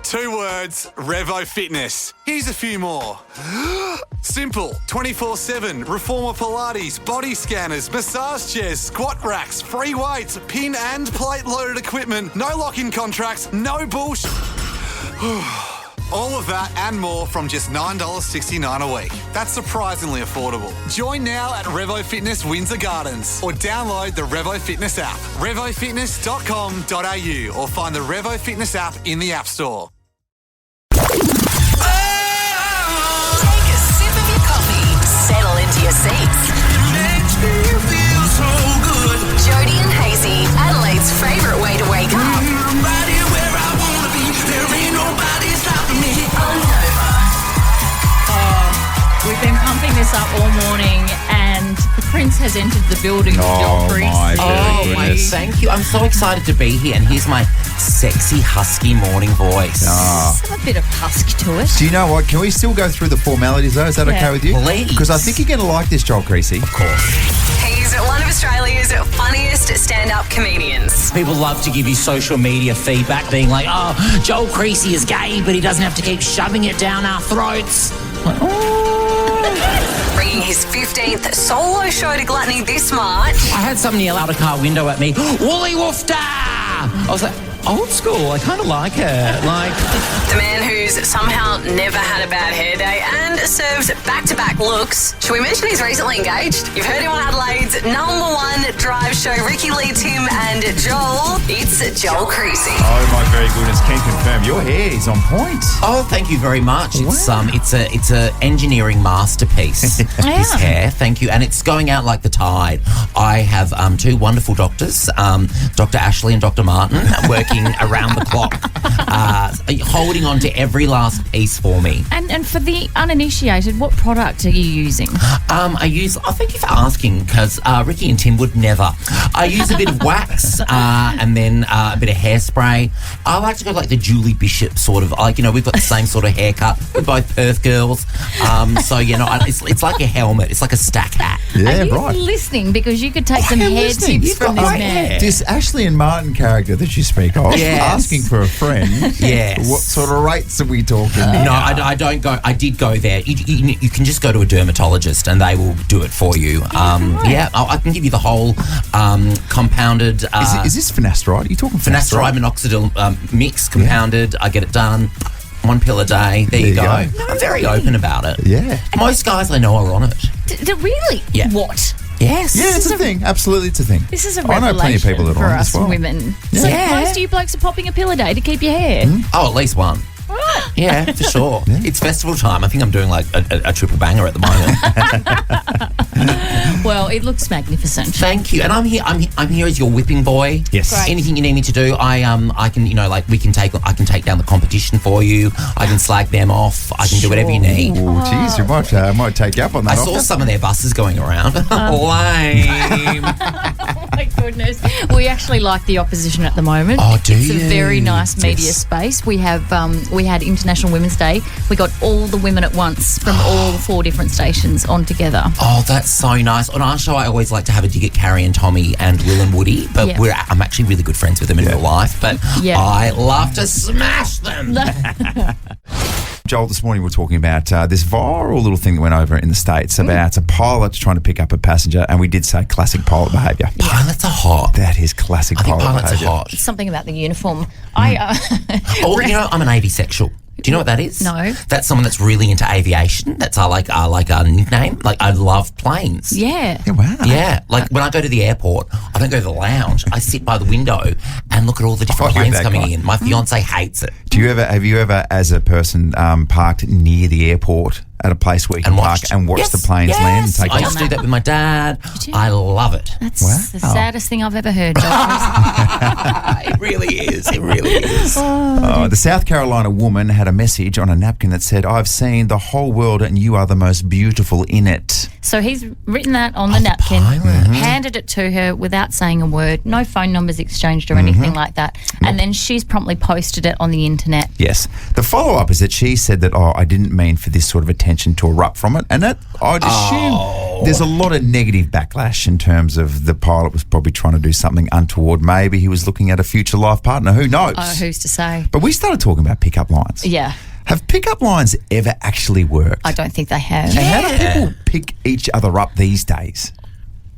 2 words, Revo Fitness. Here's a few more. Simple, 24/7, reformer Pilates, body scanners, massage chairs, squat racks, free weights, pin and plate loaded equipment, no lock-in contracts, no bullshit. All of that and more from just $9.69 a week. That's surprisingly affordable. Join now at Revo Fitness Windsor Gardens or download the Revo Fitness app. RevoFitness.com.au or find the Revo Fitness app in the App Store. Take a sip of your coffee. Settle into your seats. Makes me feel so good. Jodie and Hayesy, Adelaide's favourite way to wake up. I'm right here where I wanna be. There ain't nobody stopping me. We've been pumping this up all morning, and the Prince has entered the building with Joel Creasey. Thank you. I'm so excited to be here, and here's my sexy, husky morning voice. There's a bit of husk to it. Do you know what? Can we still go through the formalities, though? Is that okay with you? Please. Because I think you're going to like this, Joel Creasey. Of course. He's one of Australia's funniest stand-up comedians. People love to give you social media feedback, being like, oh, Joel Creasey is gay, but he doesn't have to keep shoving it down our throats. Like, Bringing his 15th solo show to Gluttony this March. I had somebody yell out a car window at me, Woolly Woofda! I was like, old school, I kind of like it. Like, The man who's somehow never had a bad hair day and serves back-to-back looks. Should we mention he's recently engaged? You've heard him on Adelaide's #1 drive show, Ricky Lee, Tim and Joel. It's Joel Creasey. Oh, my very goodness. Can confirm. Your hair is on point. oh, thank you very much. It's it's a engineering masterpiece. This hair, thank you, and it's going out like the tide. I have 2 wonderful doctors, Dr. Ashley and Dr. Martin, working around the clock, holding on to every last piece for me. And for the uninitiated, what product are you using? Thank you for asking, because Ricky and Tim would never. I use a bit of wax and then a bit of hairspray. I like to go like the Julie Bishop sort of, like, we've got the same sort of haircut. We're both Perth girls. It's like a helmet. It's like a stack hat. Yeah, Are you right. listening? Because you could take some am hair listening. tips You've from got this great man. hair. This Ashley and Martin character that you speak of, Yes. asking for a friend. Yes. What sort of rates are we talking? No, I don't go. I did go there. You can just go to a dermatologist and they will do it for you. Yeah, I can give you the whole compounded. Is this finasteride? Are you talking finasteride minoxidil mix compounded? I get it done. 1 pill a day. There you go. I'm very open about it. Yeah. Most guys I know are on it. Really? Yeah. What? Yes. Yeah, it's a thing. Absolutely, it's a thing. This is a I know plenty of revelation people that for are on it us as well. women. So Yeah. most of you blokes are popping a pill a day to keep your hair. Oh, at least one. Yeah, for sure. It's festival time. I think I'm doing like a triple banger at the moment. Well, it looks magnificent. Thank you. And I'm here. I'm here as your whipping boy. Yes. Great. Anything you need me to do, I can I can take down the competition for you. I can slag them off. I can do whatever you need. Oh, geez, you might take you up on that. I saw some of their buses going around. Lame. Oh my goodness. We actually like the opposition at the moment. Oh, do It's you? a very nice media Yes. space. We have we had International Women's Day. We got all the women at once from all 4 different stations on together. Oh, that's so nice. On our show, I always like to have a dig at Carrie and Tommy and Will and Woody, but Yeah. I'm actually really good friends with them in real life, but Yeah. I love to smash them. Joel, this morning we were talking about this viral little thing that went over in the States about a pilot trying to pick up a passenger, and we did say classic pilot behaviour. Pilots are hot. That is classic I think pilot pilots are behaviour. hot. Something about the uniform. Oh, I'm an avisexual. Do you know what that is? No. That's someone that's really into aviation. That's our nickname. Like, I love planes. Yeah. Yeah, wow. Yeah, like when I go to the airport, I don't go to the lounge. I sit by the window and look at all the different you're planes that coming guy. in. My fiance hates it. Have you ever, as a person, parked near the airport at a place where you can park and watch Yes, the planes yes. land and take I off? used to do that with my dad. you? I love it. That's the Wow. saddest thing I've ever heard. It really is. It really is. The South Carolina woman had a message on a napkin that said, "I've seen the whole world and you are the most beautiful in it." So he's written that on the napkin, pilot. handed it to her without saying a word, no phone numbers exchanged or anything like that. And then she's promptly posted it on the internet. Yes. The follow-up is that she said that, I didn't mean for this sort of attention to erupt from it. And that, I'd assume there's a lot of negative backlash in terms of the pilot was probably trying to do something untoward. Maybe he was looking at a future life partner. Who knows? Oh, who's to say? But we started talking about pickup lines. Yeah. Have pickup lines ever actually worked? I don't think they have. And how do people pick each other up these days?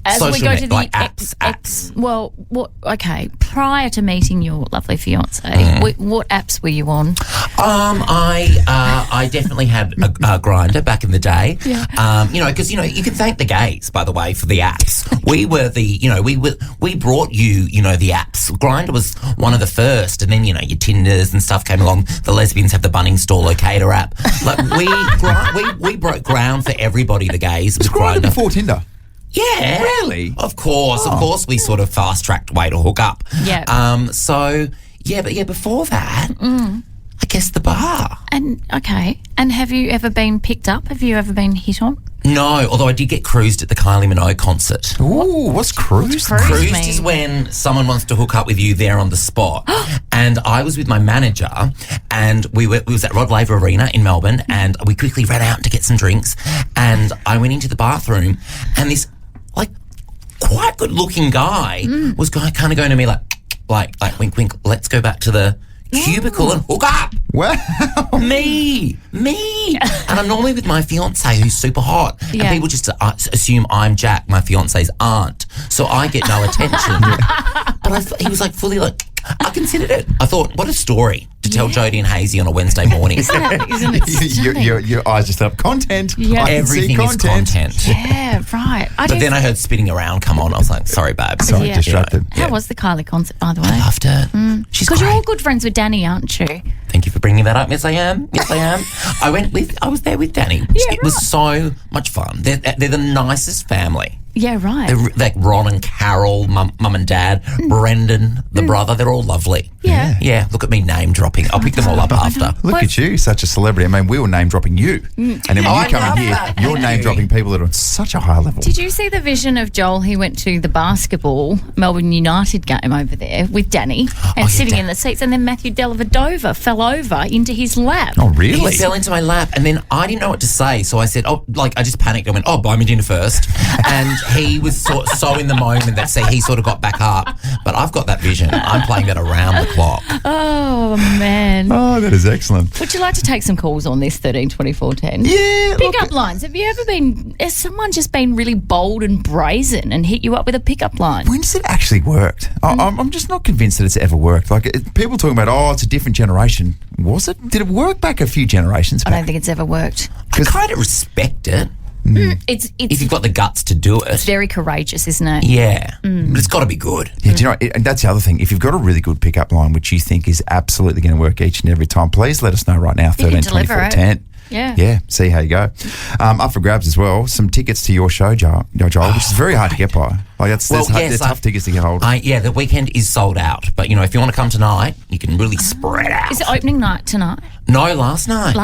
As we Social go net- to the like apps. well, okay. Prior to meeting your lovely fiance, what apps were you on? I definitely had a grinder back in the day. Yeah. Because you can thank the gays, by the way, for the apps. We were we brought you the apps. Grinder was one of the first, and then your Tinders and stuff came along. The lesbians have the Bunnings store locator app. Like we broke ground for everybody. The gays Was with Grindr Grindr. before Tinder? Yeah. Really? Of course, we sort of fast-tracked way to hook up. Yeah. But before that, I guess the bar. And have you ever been picked up? Have you ever been hit on? No, although I did get cruised at the Kylie Minogue concert. Ooh, what's cruise? Cruised mean? is when someone wants to hook up with you there on the spot. And I was with my manager, and we was at Rod Laver Arena in Melbourne, and we quickly ran out to get some drinks, and I went into the bathroom, and this quite good looking guy was kind of going to me like wink wink, let's go back to the cubicle and hook up. Wow. Me. And I'm normally with my fiance who's super hot. Yeah. And people just assume I'm Jack, my fiance's aunt. So I get no attention. But he was fully I considered it. I thought, what a story to tell Jodie and Hayesy on a Wednesday morning. Isn't it stunning? your eyes just up. Content. Yeah. I can see Everything is content. Yeah, right. But then I heard spinning around come on. I was like, sorry, babe. Sorry, Yeah. distracted. How was the Kylie concert, by the way? I loved it. She's Because you're all great. good friends with Danny, aren't you? Thank you for bringing that up. Yes, I am. I was there with Danny. Yeah, It was so much fun. They're the nicest family. Yeah, right. They're like Ron and Carol, mum and dad, Brendan, the brother. They're all lovely. Yeah. Yeah, look at me name dropping. I'll pick them all up after. Look at you, such a celebrity. I mean, we were name dropping you. And then when I you come love in here, that. you're Thank name you. dropping people that are on such a high level. Did you see the vision of Joel? He went to the basketball Melbourne United game over there with Danny and yeah, sitting Dan. in the seats, and then Matthew Dellavedova fell over into his lap. Oh, really? He fell into my lap, and then I didn't know what to say, so I said, I just panicked. I went, buy me dinner first. And he was so in the moment that he sort of got back up. But I've got that vision. I'm playing that around the clock. Oh, man. Oh, that is excellent. Would you like to take some calls on this 13 24 10? Yeah. Pickup lines. Have you ever has someone just been really bold and brazen and hit you up with a pickup line? When has it actually worked? I'm just not convinced that it's ever worked. People talking about, it's a different generation. Was it? Did it work back a few generations I back? don't think it's ever worked. I kind of respect it It's if you've got the guts to do it. very courageous, isn't it? Yeah, but it's got to be good. Yeah, do you know, and that's the other thing. If you've got a really good pickup line, which you think is absolutely going to work each and every time, please let us know right now, can 13 deliver 24 it. 10. Yeah. Yeah, see how you go. Up for grabs as well, some tickets to your show, Joel, which is very hard to get by. They're tough tickets to get hold of. The weekend is sold out. But, if you want to come tonight, you can really spread out. Is it opening night tonight? No, last night.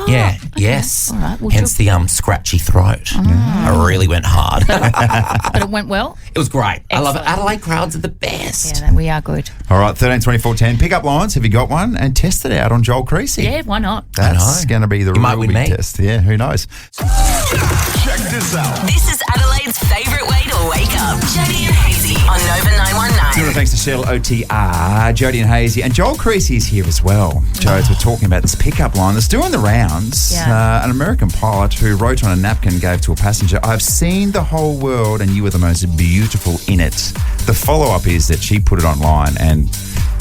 Okay. Yes. All right. Well, Hence the scratchy throat. I really went hard. but it went well. It was great. I love it. Excellent. Adelaide crowds are the best. Yeah, then we are good. All right, 13 24 10. Pickup lines, have you got one? And test it out on Joel Creasey. Yeah, why not? That's going to be the You might real win big me. test. Yeah, who knows? Check this out. This is Adelaide's favourite way to wake up. Jodie and Hayesy on Nova 919. Thanks to Shell OTR, Jodie and Hayesy, and Joel Creasey is here as well. Jodes, we're talking about this pickup line that's doing the rounds. Yeah. An American pilot who wrote on a napkin gave to a passenger, "I've seen the whole world and you were the most beautiful in it." The follow-up is that she put it online and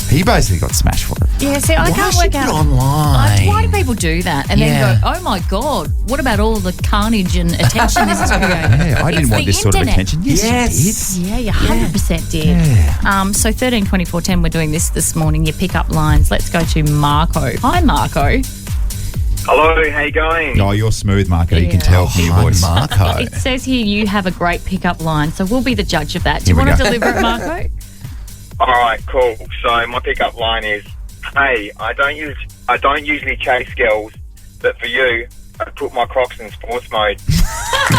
he basically got smashed for it. Yeah, see, I Why can't she work put it out. online? Why do people do that and Yeah. then go, oh my God, what about all the carnage and attention this is creating? Yeah, I didn't want this sort of attention. Yes, you did. Yeah, you 100% did. So 13 24 10, we're doing this morning, your pickup lines. Let's go to Marco. Hi, Marco. Hello, how you going? Oh, you're smooth, Marco. You can Yeah. tell from your Hi, voice. Marco. It says here you have a great pickup line, so we'll be the judge of that. Do Here you we want to go. deliver it, Marco? All right, cool. So my pickup line is, "Hey, I don't usually chase girls, but for you, I put my Crocs in sports mode."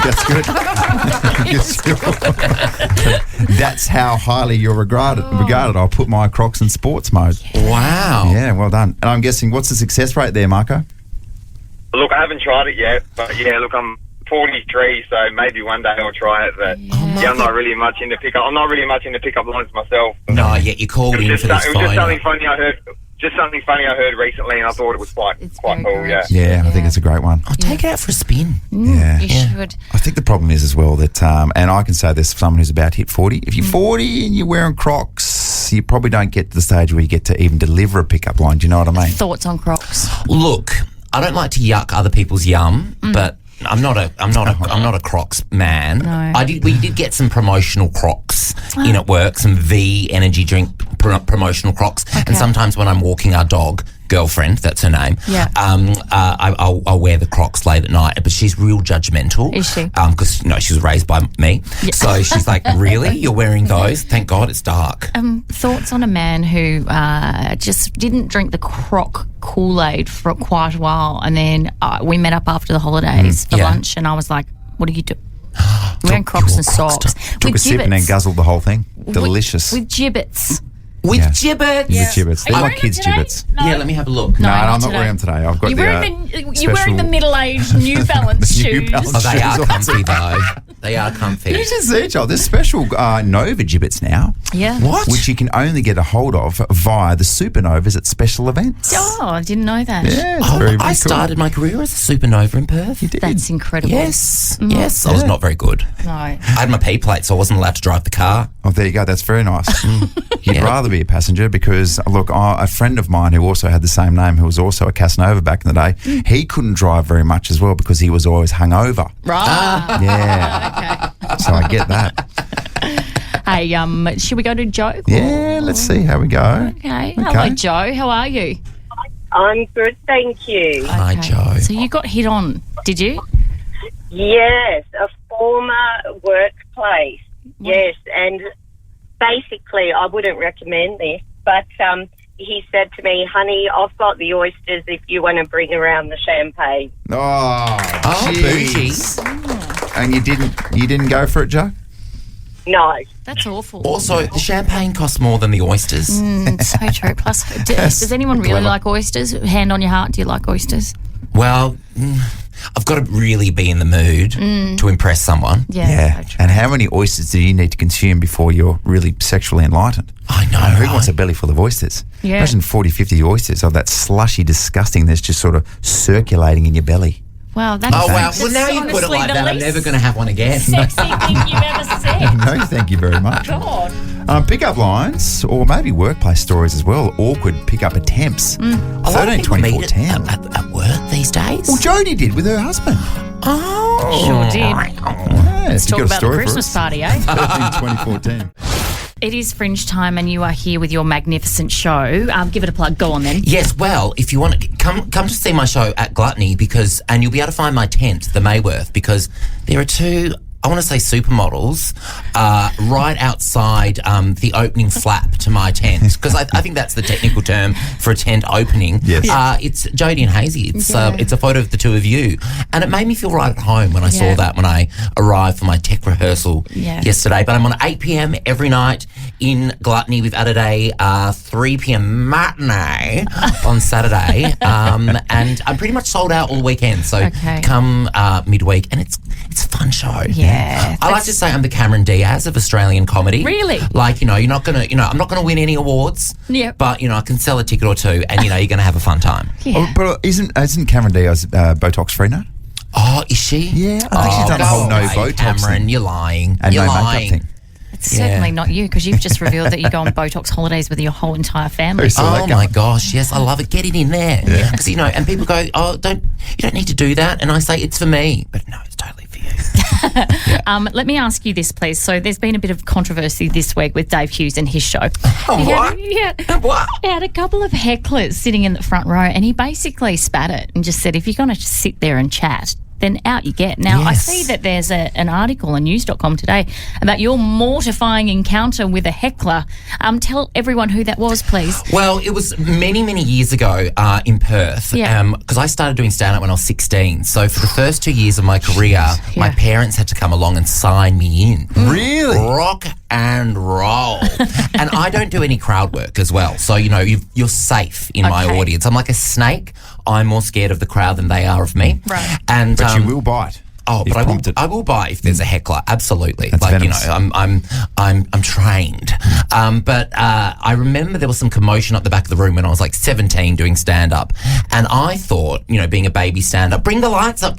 That's good. That's how highly you're regarded. I'll put my Crocs in sports mode. Wow. Yeah, well done. And I'm guessing, what's the success rate there, Marco? Look, I haven't tried it yet, but yeah, look, I'm 43, so maybe one day I'll try it. But yeah, I'm not really much into pickup. I'm not really much into pickup lines myself. No, yet you called in for this It was just something phone. funny I heard. Just something funny I heard recently, and I thought it was quite very cool. good. Yeah. Yeah, I think it's a great one. I'll take it out for a spin. Yeah. You should. I think the problem is as well that, and I can say this for someone who's about to hit 40, if you're 40 and you're wearing Crocs, you probably don't get to the stage where you get to even deliver a pickup line. Do you know what I mean? Thoughts on Crocs? Look, I don't like to yuck other people's yum, but I'm not a Crocs man. No. We did get some promotional Crocs in at work, some V energy drink promotional Crocs, and sometimes when I'm walking our dog, girlfriend, that's her name. Yeah. I'll wear the Crocs late at night, but she's real judgmental. Is she? Because she was raised by me, so she's like, "Really, you're wearing those? Thank God it's dark." Thoughts on a man who just didn't drink the Croc Kool-Aid for quite a while, and then we met up after the holidays for lunch, and I was like, "What do you do?" Wearing Crocs and socks. Took a sip and then guzzled the whole thing. Delicious. With gibbets. With gibbets. With gibbets. They're Are you like wearing kids' them today? gibbets. No. Yeah, let me have a look. No, not I'm not today. wearing them today. I've got You're wearing special- the middle-aged New Balance The New shoes. Balance. Oh, they are Shoes. comfy though. They are comfy. You should see, Joel. There's special Nova gibbets now. Yeah. What? Which you can only get a hold of via the Supernovas at special events. Oh, I didn't know that. Yeah, it's Oh, very, very I cool. started my career as a supernova in Perth. You did. That's incredible. Yes, yes. I was not very good. No. I had my P plate, so I wasn't allowed to drive the car. Oh, there you go. That's very nice. You'd rather be a passenger because, look, a friend of mine who also had the same name, who was also a Casanova back in the day, he couldn't drive very much as well because he was always hungover. Right. Yeah. So I get that. Hey, should we go to Joe? Yeah, let's see how we go. Okay. Hello, Joe. How are you? I'm good, thank you. Hi, Joe. So you got hit on, did you? Yes, a former workplace. Yes, and basically I wouldn't recommend this, but he said to me, honey, I've got the oysters if you want to bring around the champagne. Oh, jeez. And you didn't go for it, Joe? No. That's awful. Also, the champagne costs more than the oysters. So true. Plus, does anyone really clever. like oysters? Hand on your heart, do you like oysters? Well, I've got to really be in the mood to impress someone. Yeah. So true. And how many oysters do you need to consume before you're really sexually enlightened? I know, Who right? wants a belly full of oysters? Yeah. Imagine 40, 50 oysters of that slushy, disgusting that's just sort of circulating in your belly. Wow, that's Oh, wow. that's Well, now you put it honestly like the that, I'm least never going to have one again. sexy thing you've ever said. No, thank you very much. God. Pickup lines or maybe workplace stories as well. Awkward pickup attempts. A lot of 13, people 24, meet 10. at work these days. Well, Jodie did with her husband. Sure did. Yeah, Let's if you talk got a about the story for Christmas us. party, eh? 13, 24, 10. It is Fringe time and you are here with your magnificent show. Give it a plug. Go on then. Yes, well, if you want to come to see my show at Gluttony and you'll be able to find my tent, the Mayworth, because there are two, I want to say supermodels, right outside the opening flap to my tent, because I think that's the technical term for a tent opening. Yes. It's Jodie and Hayesy. It's a photo of the two of you, and it made me feel right at home when I saw that when I arrived for my tech rehearsal yesterday. But I'm on 8 p.m. every night in Gluttony. We've added a 3 p.m. matinee on Saturday, and I'm pretty much sold out all weekend. So come midweek, and it's a fun show. Yeah. I like to say I'm the Cameron Diaz of Australian comedy. Really? Like, you're not going to, I'm not going to win any awards. Yep. But, I can sell a ticket or two and, you're going to have a fun time. Yeah. Oh, but isn't Cameron Diaz Botox free now? Oh, is she? Yeah, I think she's done a whole no Botox Cameron, thing. you're lying. And you're no lying. makeup thing. It's certainly not you because you've just revealed that you go on Botox holidays with your whole entire family. Saw that Oh going. my gosh, yes, I love it. Get it in there. Because, and people go, oh, you don't need to do that. And I say, it's for me. But no, it's totally for you. Let me ask you this, please. So there's been a bit of controversy this week with Dave Hughes and his show. What? He What? had a couple of hecklers sitting in the front row and he basically spat it and just said, if you're going to sit there and chat, then out you get. Now, I see that there's an article on news.com today about your mortifying encounter with a heckler. Tell everyone who that was, please. Well, it was many, many years ago in Perth. Because I started doing stand-up when I was 16. So for the first 2 years of my career, my parents had to come along and sign me in. Really? Rock and roll. And I don't do any crowd work as well. So, you're safe in my audience. I'm like a snake. I'm more scared of the crowd than they are of me. Right. And, but you will bite. Oh, but I will buy if there's a heckler. Absolutely. That's venomous. I'm trained. But I remember there was some commotion up the back of the room when I was like 17 doing stand-up. And I thought, being a baby stand-up, bring the lights up.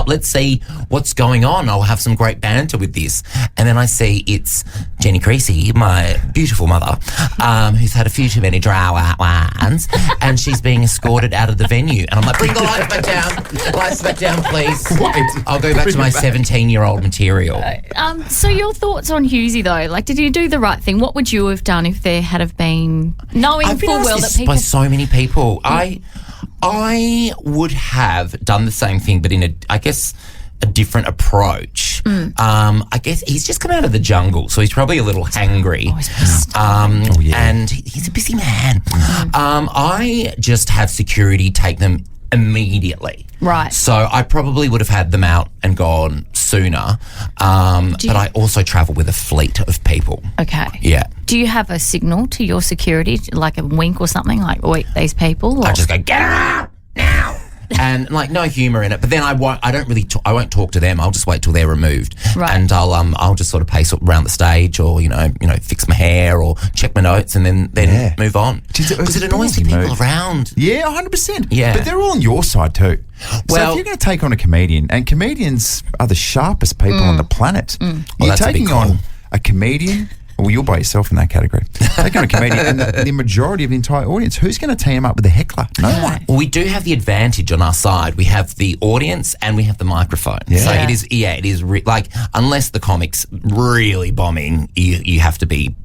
Let's see what's going on. I'll have some great banter with this. And then I see it's Joel Creasey, my beautiful mother, who's had a few too many dry wines, and she's being escorted out of the venue. And I'm like, bring the lights back down. Lights back down, please. I'll go back to my 17-year-old material. So your thoughts on Hayesy, though? Like, did you do the right thing? What would you have done if there had have been, knowing full well that people... by so many people. I would have done the same thing, but in a different approach. I guess he's just come out of the jungle, so he's probably a little hangry. And he's a busy man. I just have security take them immediately. Right. So I probably would have had them out and gone sooner. But I also travel with a fleet of people. Okay. Yeah. Do you have a signal to your security, like a wink or something, like, wait, these people? Or? I just go, get out now. And no humour in it, but then I won't talk to them. I'll just wait till they're removed, and I'll just sort of pace around the stage, or fix my hair or check my notes, and then move on because it annoys the people around. Yeah, 100%. Yeah, but they're all on your side too. Well, so if you're going to take on a comedian, and comedians are the sharpest people on the planet, you're taking on a comedian. Well, you're by yourself in that category. Taking on a comedian and the majority of the entire audience, who's going to team up with a heckler? No one. Well, we do have the advantage on our side. We have the audience and we have the microphone. Yeah. So it is unless the comic's really bombing, you have to be,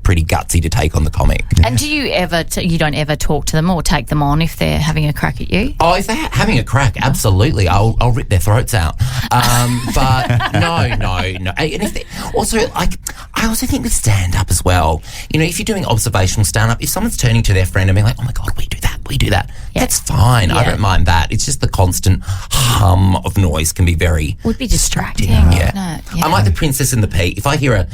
pretty gutsy to take on the comic. And do you ever, you don't ever talk to them or take them on if they're having a crack at you? Oh, if they're having a crack, absolutely. I'll rip their throats out. But no. And if also, I also think with stand-up as well, if you're doing observational stand-up, if someone's turning to their friend and being like, oh my God, we do that, that's fine. I don't mind that. It's just the constant hum of noise can be would be distracting. Yeah. I'm like the Princess and the Pea. If I hear a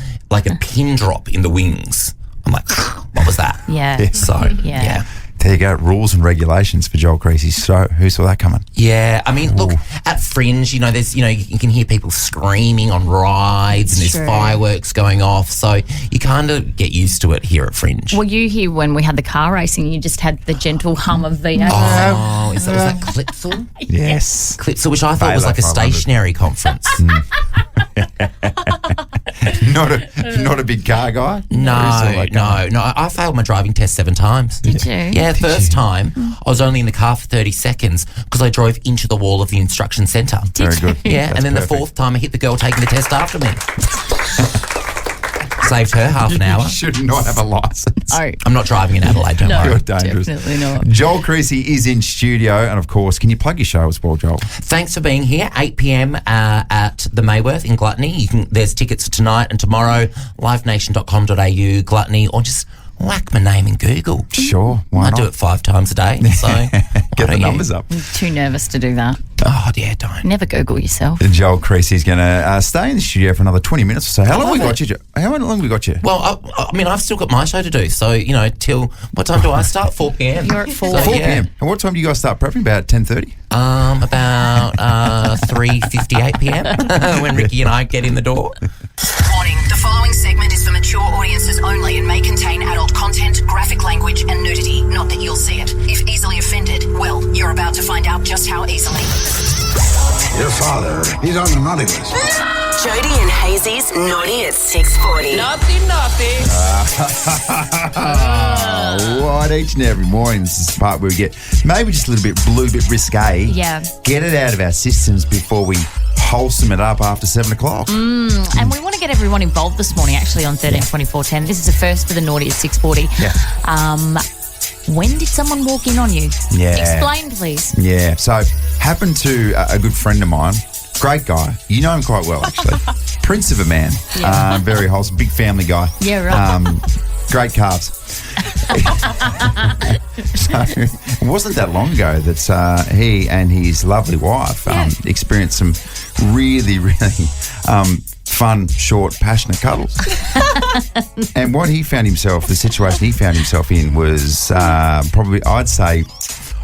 pin drop in the wings, I'm like, what was that? Yeah. So, yeah. There you go, rules and regulations for Joel Creasey. So who saw that coming? Yeah, I mean, look, at Fringe, there's, you can hear people screaming on rides and there's fireworks going off. So you kind of get used to it here at Fringe. Well, you hear when we had the car racing, you just had the gentle hum of V8. Oh, was that Clipsal? Yes. Clipsal, which I thought was like a stationary conference. Not a big car guy? No. I failed my driving test 7 times. Did you? Yeah, first time I was only in the car for 30 seconds because I drove into the wall of the instruction centre. Very good. Yeah, That's and then perfect. the 4th time I hit the girl taking the test after me. Saved her half an hour. You should not have a licence. Oh. I'm not driving in Adelaide, don't worry. You're dangerous. Definitely not. Joel Creasey is in studio, and of course, can you plug your show as well, Joel? Thanks for being here. 8 p.m. At the Mayworth in Gluttony. There's tickets tonight and tomorrow. livenation.com.au, Gluttony, or just whack my name in Google. Sure, why I not? do it 5 times a day, so Get the numbers up. I'm too nervous to do that. Oh, yeah, don't. Never Google yourself. Joel Creasey is going to stay in the studio for another 20 minutes or so. How long have we got you? How long have we got you? Well, I mean, I've still got my show to do, so, till what time do I start? 4 p.m. You're at 4. So, 4 yeah. p.m. And what time do you guys start prepping? About 10:30? About 3:58 p.m. when Ricky and I get in the door. Warning, the following segment is for mature audiences only and may contain adult content, graphic language and nudity. Not that you'll see it. If easily offended, well, you're about to find out just how easily. Your father, he's on the naughty list. Jodie and Hayesy's Naughty at 6:40. Right, each and every morning, this is the part where we get maybe just a little bit risque. Yeah. Get it out of our systems before we wholesome it up after 7 o'clock. And we want to get everyone involved this morning, actually, on 13 24 10. This is the first for the Naughty at 6:40. Yeah. When did someone walk in on you? Yeah. Explain, please. Yeah. So, happened to a good friend of mine. Great guy. You know him quite well, actually. Prince of a man. Yeah. Very wholesome. Big family guy. Yeah, right. Great calves. So, it wasn't that long ago that he and his lovely wife experienced some really, really fun, short, passionate cuddles. And what he found himself, the situation he found himself in was probably, I'd say,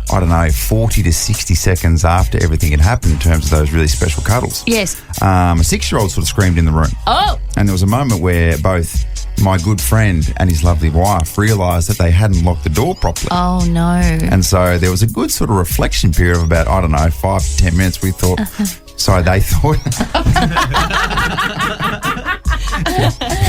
40 to 60 seconds after everything had happened in terms of those really special cuddles. Yes. A 6-year-old sort of screamed in the room. Oh. And there was a moment where both my good friend and his lovely wife realised that they hadn't locked the door properly. Oh, no. And so there was a good sort of reflection period of about, 5 to 10 minutes. We thought, sorry, they thought.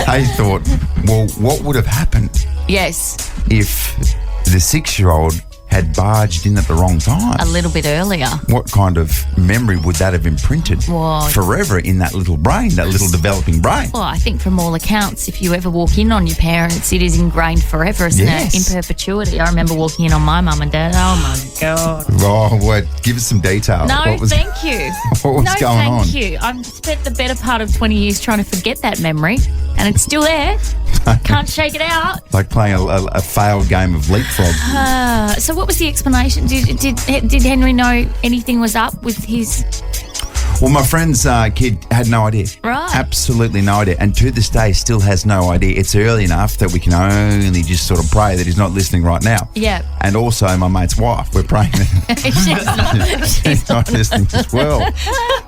They thought, well, what would have happened Yes. if the 6-year-old had barged in at the wrong time? A little bit earlier. What kind of memory would that have imprinted Well, forever in that little brain, that little developing brain? Well, I think from all accounts, if you ever walk in on your parents, it is ingrained forever, isn't Yes. it? In perpetuity. I remember walking in on my mum and dad. Oh, my God. Oh, what? Give us some detail. No, What was, thank you. what was no, going on? thank you. I've spent the better part of 20 years trying to forget that memory, and it's still there. Can't shake it out. Like playing a failed game of leapfrog. So what was the explanation? Did Henry know anything was up with his... Well, my friend's kid had no idea. Right. Absolutely no idea. And to this day still has no idea. It's early enough that we can only just sort of pray that he's not listening right now. Yeah. And also my mate's wife. We're praying that she's not listening as well.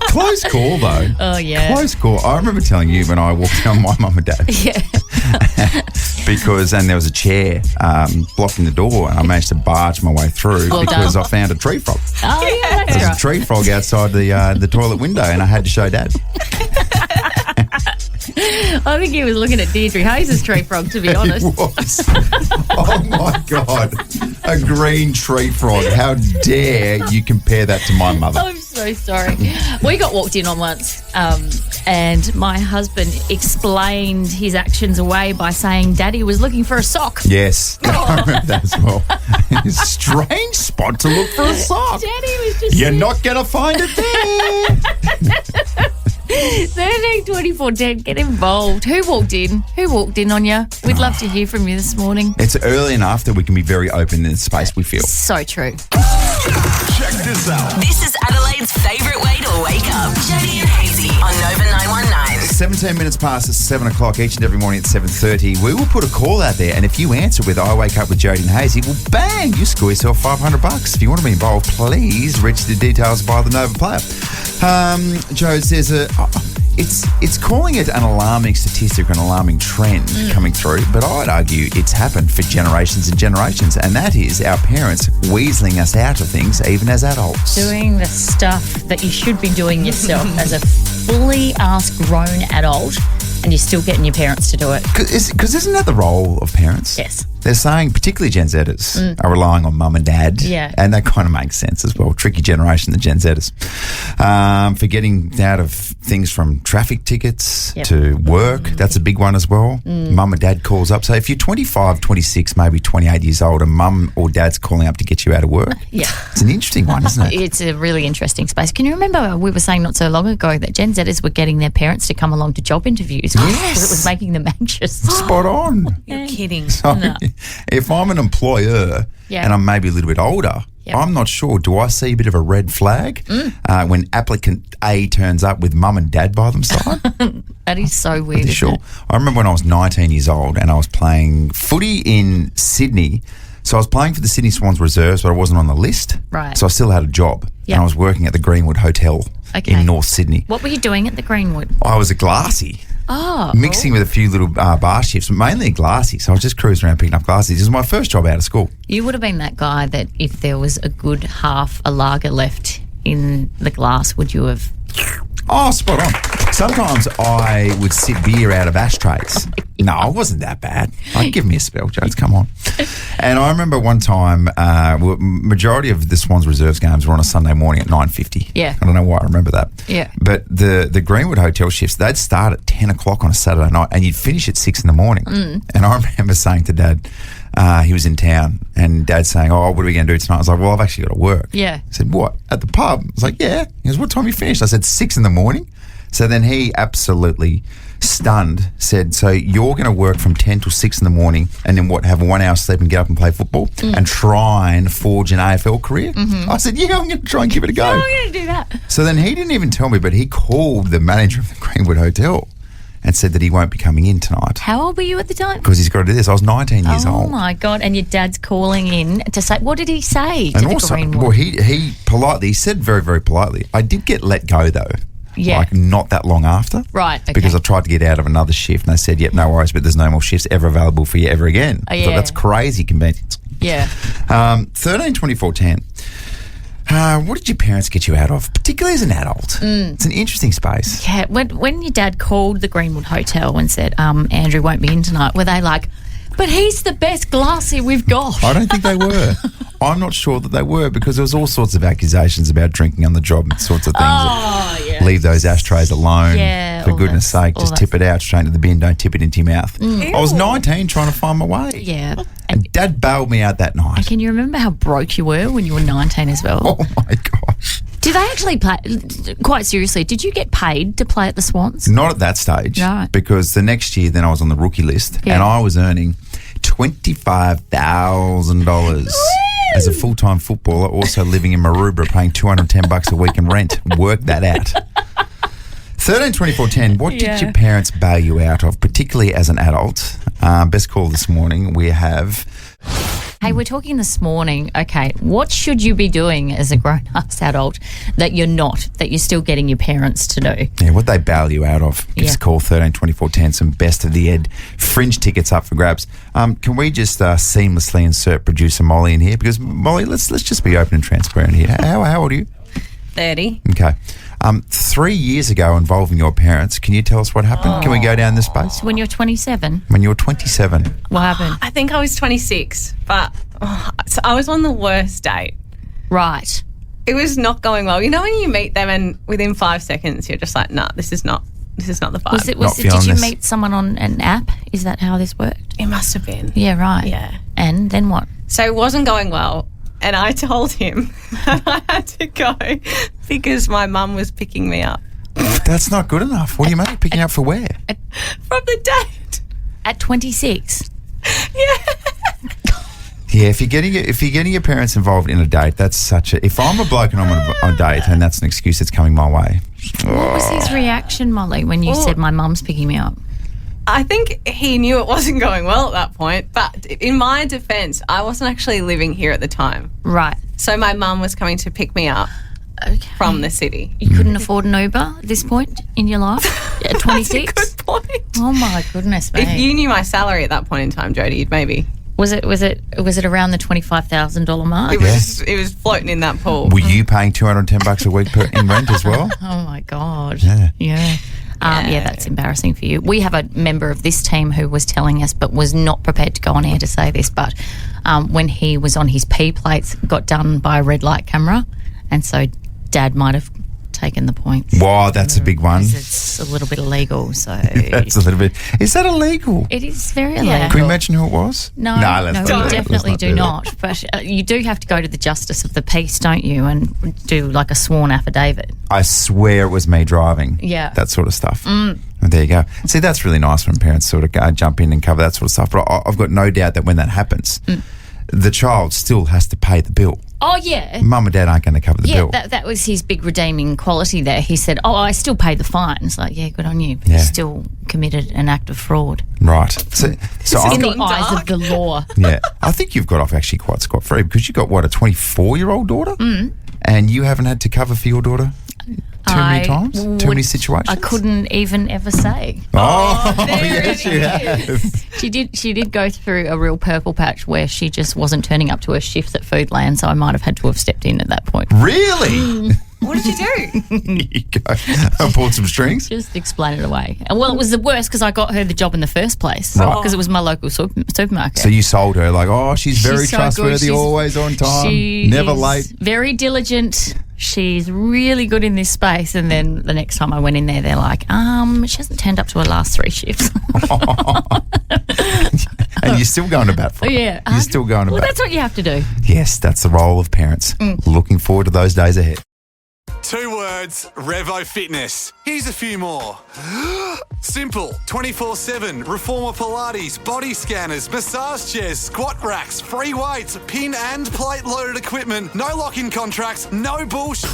Close call, though. Oh, yeah. Close call. I remember telling you when I walked in on my mum and dad. Yeah. And there was a chair blocking the door, and I managed to barge my way through because I found a tree frog. Oh, yeah, that's There's right. a tree frog outside the toilet window, and I had to show Dad. I think he was looking at Deirdre Hayes' tree frog, to be honest. It was. Oh my God. A green tree frog. How dare you compare that to my mother? I'm so sorry. We got walked in on once, and my husband explained his actions away by saying Daddy was looking for a sock. Yes. I remember that as well. Strange spot to look for a sock. Daddy was just... You're not going to find it there. 13 24 10, get involved. Who walked in? Who walked in on you? We'd love to hear from you this morning. It's early enough that we can be very open in the space we feel. So true. Check this out. This is Adelaide's favourite way to wake up. Jodie and Hayesy on Nova 919. 17 minutes past 7 o'clock each and every morning at 7:30. We will put a call out there, and if you answer with I wake up with Jodie and Hayesy, well, bang, you score yourself $500. If you want to be involved, please register details via the Nova Player. Joe, there's it's calling it an alarming statistic, an alarming trend coming through, but I'd argue it's happened for generations and generations, and that is our parents weaseling us out of things even as adults. Doing the stuff that you should be doing yourself as a fully ass grown adult, and you're still getting your parents to do it. Because isn't that the role of parents? Yes. They're saying, particularly Gen Zers, are relying on mum and dad. Yeah. And that kind of makes sense as well. Tricky generation, the Gen Zers. For getting out of things from traffic tickets to work. That's a big one as well. Mum and dad calls up. So if you're 25, 26, maybe 28 years old and mum or dad's calling up to get you out of work, it's an interesting one, isn't it? It's a really interesting space. Can you remember we were saying not so long ago that Gen Zers were getting their parents to come along to job interviews because it was making them anxious? Spot on. You're kidding. So No. if I'm an employer and I'm maybe a little bit older, I'm not sure. Do I see a bit of a red flag when applicant A turns up with mum and dad by themselves? That is so weird. Isn't Sure. it? I remember when I was 19 years old and I was playing footy in Sydney. So I was playing for the Sydney Swans Reserves, but I wasn't on the list. Right. So I still had a job. Yep. And I was working at the Greenwood Hotel in North Sydney. What were you doing at the Greenwood? I was a glassy. Oh. Mixing with a few little bar shifts, mainly a glassy. So I was just cruising around picking up glassies. This was my first job out of school. You would have been that guy that if there was a good half a lager left in the glass, would you have... Oh, spot on. Sometimes I would sip beer out of ashtrays. No, I wasn't that bad. Give me a spell, Jones. Come on. And I remember one time, majority of the Swans Reserves games were on a Sunday morning at 9:50. Yeah. I don't know why I remember that. Yeah. But the Greenwood Hotel shifts, they'd start at 10 o'clock on a Saturday night and you'd finish at 6 in the morning. And I remember saying to Dad, he was in town, and Dad's saying, "Oh, what are we going to do tonight?" I was like, "Well, I've actually got to work." Yeah. He said, "What? At the pub?" I was like, "Yeah." He goes, "What time you finished?" I said, 6 a.m. So then he absolutely stunned said, "So you're going to work from 10 till 6 a.m. and then what, have 1 hour sleep and get up and play football and try and forge an AFL career?" I said, "Yeah, I'm going to try and give it a go." I'm going to do that. So then he didn't even tell me, but he called the manager of the Greenwood Hotel and said that he won't be coming in tonight How old were you at the time? because he's got to do this. I was 19 years Oh old. my God! And your dad's calling in to say, what did he say to And the also, Greenwood? well, he politely, he said very, very politely, I did get let go though. Yeah. Like not that long after. Right, okay. Because I tried to get out of another shift and they said, "Yep, no worries, but there's no more shifts ever available for you ever again." Oh, I thought yeah. that's crazy convenience. Yeah. 13, 24, 10. What did your parents get you out of, particularly as an adult? It's an interesting space. Yeah. When your dad called the Greenwood Hotel and said, Andrew won't be in tonight, were they like, but he's the best glassy we've got? I don't think they were. I'm not sure that they were because there was all sorts of accusations about drinking on the job and sorts of things. yeah. Leave those ashtrays alone. Yeah, For all goodness that- sake, all just that tip it out straight into the bin. Don't tip it into your mouth. I was 19 trying to find my way. Yeah. And Dad bailed me out that night. Can you remember how broke you were when you were 19 as well? Oh my gosh. Did they actually play, quite seriously, did you get paid to play at the Swans? Not at that stage. Right. Because the next year then I was on the rookie list Yeah. and I was earning $25,000 as a full-time footballer, also living in Maroubra, paying $210 a week in rent. Work that out. 13, 24, 10. What Yeah. did your parents bail you out of, particularly as an adult? Best call this morning, we have... Hey, we're talking this morning, okay, what should you be doing as a grown-up adult that you're not, that you're still getting your parents to do? Yeah, what they bail you out of. Give us Yeah. a call, 13 24 10, some best of the Ed fringe tickets up for grabs. Can we just seamlessly insert producer Molly in here? Because, Molly, let's just be open and transparent here. How old are you? 30. Okay. 3 years ago involving your parents, can you tell us what happened? Can we go down this space? When you're 27, When you were 27. what happened? I think I was 26, but so I was on the worst date. Right. It was not going well. You know when you meet them and within 5 seconds you're just like, nah, this is not the vibe. Was it? Not Did feeling you this. meet someone on an app? Is that how this worked? It must have been. Yeah, right. Yeah. And then what? So it wasn't going well. And I told him that I had to go because my mum was picking me up That's not good enough. What do you mean? Picking up for where? from the date. At 26? Yeah, if you're getting your parents involved in a date, that's such a... If I'm a bloke and I'm on a date and that's an excuse that's coming my way. What was his reaction, Molly, when you Well- said my mum's picking me up? I think he knew it wasn't going well at that point. But in my defence, I wasn't actually living here at the time. Right. So my mum was coming to pick me up Okay. from the city. You couldn't afford an Uber at this point in your life? At 26? Good point. Oh my goodness, mate. If you knew my salary at that point in time, Jodie, you'd maybe. Was it around the $25,000 mark? It was floating in that pool. Were you paying $210 a week in rent as well? Oh my God. Yeah. Yeah. Yeah, that's embarrassing for you. We have a member of this team who was telling us, but was not prepared to go on air to say this, but when he was on his P plates, got done by a red light camera, and so Dad might have taken the points. Wow, that's a big one. 'Cause it's a little bit illegal, so That's a little bit... Is that illegal? it is very illegal. Can we mention who it was? No, let's we not do that. definitely Let's do that. not. But you do have to go to the Justice of the Peace, don't you, and do like a sworn affidavit. I swear it was me driving. Yeah. That sort of stuff. And there you go. See, that's really nice when parents sort of go, jump in and cover that sort of stuff. But I've got no doubt that when that happens, the child still has to pay the bill. Oh, yeah. Mum and Dad aren't going to cover the Yeah, bill. that was his big redeeming quality there. He said, oh, I still pay the fine. It's like, yeah, good on you. But Yeah. you still committed an act of fraud. Right. So In I'm, the eyes of the law. yeah, I think you've got off actually quite scot-free because you've got, what, a 24-year-old daughter? And you haven't had to cover for your daughter too many times? Too many situations? I couldn't even ever say. Oh, there yes, it you have. She did go through a real purple patch where she just wasn't turning up to her shifts at Foodland, so I might have had to have stepped in at that point. Really? What did you do? You go. I pulled some strings. Just explain it away. And well, it was the worst because I got her the job in the first place Right. because it was my local supermarket. So you sold her like, oh, she's very She's so good. trustworthy, She's- always on time, She never is late. Very diligent. She's really good in this space. And then the next time I went in there, they're like, she hasn't turned up to her last 3 shifts. And you're still going to bat for it. Yeah. You're still going to Well, bat. that's what you have to do. Yes, that's the role of parents. Looking forward to those days ahead. 2 words, Revo Fitness. Here's a few more. Simple, 24/7, reformer Pilates, body scanners, massage chairs, squat racks, free weights, pin and plate loaded equipment, no lock-in contracts, no bullshit.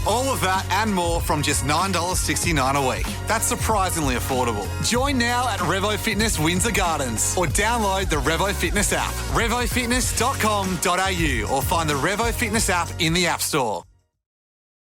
All of that and more from just $9.69 a week. That's surprisingly affordable. Join now at Revo Fitness Windsor Gardens or download the Revo Fitness app, revofitness.com.au or find the Revo Fitness app in the App Store.